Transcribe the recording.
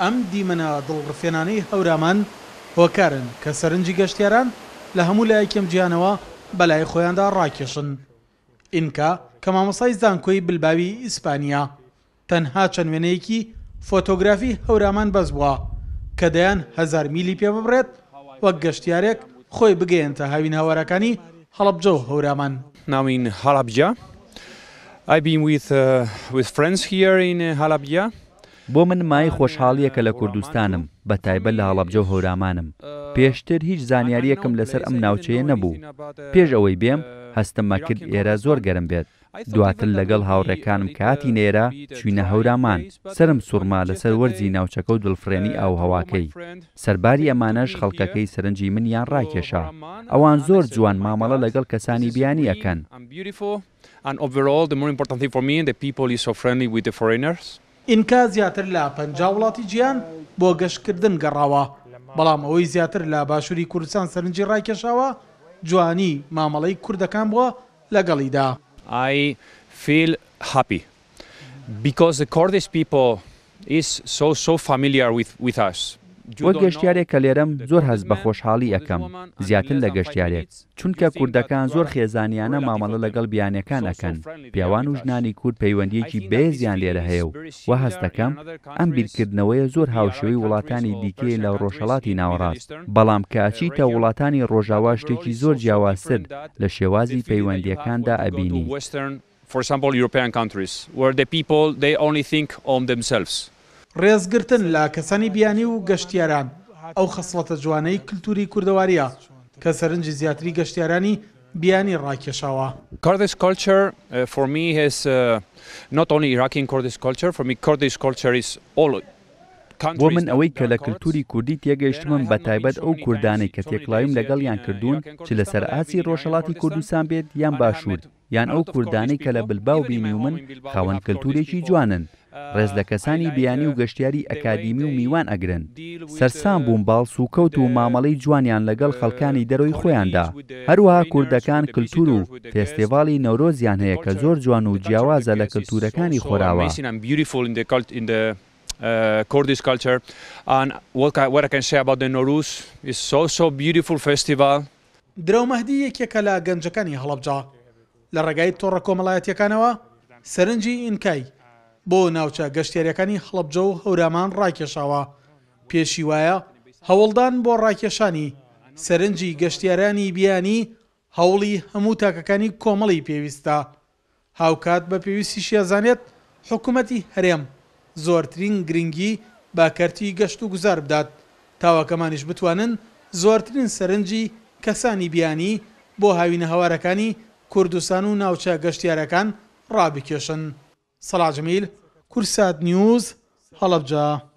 ئەم دیمەنە دڵڕفێنانەی هەورامان هۆکارن کە سەرنجی گەشتیاران لە هەموو لایەکێم جیهانەوە بەلای خۆیاندا ڕاکێشن. ئینکا کە مامۆستای زانکۆی بلباوی ئیسپانیا تەنها چەند وێنەیەکی فۆتۆگرافی هەورامان بەس بووە کە دەیان 1000 میلی پێ ببڕێت وەک گەشتیارێک خۆی بگەێنتە هاوین هاوارەکانی هەڵەبجە و هەورامان. Now in Halabja, I've been with friends here in Halabja. بۆ من مای خۆشحاڵیەکە لە کوردستانم بە تایبەت لە هەڵەبجە و هەورامانم. پێشتر هیچ زانیاریەکم لەسەر ئەم ناوچەیە نەبوو. پێش ئەوەی بێم هەستممە کرد ئێرە زۆر گەرم بێت. دواتر لەگەڵ هاوڕێکانم کاتی نێرە چوینە هەورامان. سرم سوورما لەسەر وەرزی ناوچەکە و دڵفرێنی ئاو هەواکەی. سەرباری ئەمانەش خەڵکەکەی سەرنجی منیان ڕاکێشا. ئەوان زۆر جوان مامەڵە لەگەڵ کەسانی بیانی ئەکەن. And overall, the more important thing for me and the people is so friendly with the foreigners. ئینکا زیاتر لە 50 وڵاتی جیهان بۆ گەشتکردن گەڕاوە، بەڵام ئەوەی زیاتر لە باشووری کوردستان سەرنجی ڕاکێشاوە جوانی مامەڵەی کوردەکان بووە لەگەڵیدا. I feel happy because the Kurdish people is so familiar with us. وەک گەشتیارێک کە لێرەم زۆر هەست بە خۆشحاڵی ئەەکەم زیاتر لە گەشتیارێک چونکە کوردەکان زۆر خێزانیانە مامەڵە لەگەڵ بیانەکان ئەکەن. پیاوان و ژنانی کورد پەیوەندیەکی بەهێزیان لێرە هەیە و هەستەکەم ئەم بیرکردنەوەیە زۆر هاوشێوەی وڵاتانی دیکەی لە ڕۆژهەڵاتی ناوەڕاست، بەڵام کە ئەچیتە وڵاتانی ڕۆژاوا شتێکی زۆر جیاوازتر لە شێوازی پەیوەندیەکاندا ئەبینی. For example, European countries where the people they only think on themselves. ڕێزگرتن لە کەسانی بیانی و گەشتیاران ئەو خەسڵەتە جوانەی کللتوری کوردەواریە کە سەرنجی زیاتری گەشتیارانی بیانی ڕاکێشاوە. Kurdish culture for me has not only Iraqi Kurdish culture, for me Kurdish culture is all. بۆ من ئەوەی کە لە کللتوری کوردی تێگەیشتمم بە تایبەت ئەو کوردانەی کە تێکڵاویم لەگەڵیان کردوون چ لەسەر ئاسی ڕۆژهەڵاتی کوردستان بێت یان باشوور یان ئەو کوردانەی کە لە بلباو بینی و من خاوەن کللتورێکی جوانن. ڕێز لە کەسانی بیانی و گەشتیاری ئەکادیمی و میوان ئەگرن. سەرسام بووم باڵ و کەوت و مامەڵەی جوانیان لەگەڵ خەڵکانی دەرەوەی خۆیاندا. هەروەها کوردەکان کللتور و فێستیڤاڵی نەورۆزیان هەیە کە زۆر جوان و جیاوازە لە کللتورەکانی خۆراوە. Kurdish culture and what I can say about the Nowruz is so beautiful festival. درەومەهدی یەکێکە لە گەنجەکانی هەڵەبجە لە ڕێگای تۆڕە کۆمەڵایەتیەکانەوە سەرنجی ئینکای بۆ ناوچە گەشتیاریەکانی هەڵەبجە و هەورامان ڕاکێشاوە. پێشی وایە هەوڵدان بۆ ڕاکێشانی سەرنجی گەشتیارانی بیانی هەوڵی هەموو تاکەکانی کۆمەڵی پێویستە. هاوکات بە پێویستی شێزانێت حکوومەتی هەرێم زۆرترین گرنگی باکەرتی گەشت و گوزار بدات تاوەکەمانیش بتوانن زۆرترین سەرنجی کەسانی بیانی بۆ هاوینە هەوارەکانی کوردستان و ناوچە گەشتیارەکان ڕابکێشن. سەلاح جەمیل، کورسات نیوز، هەڵەبجە.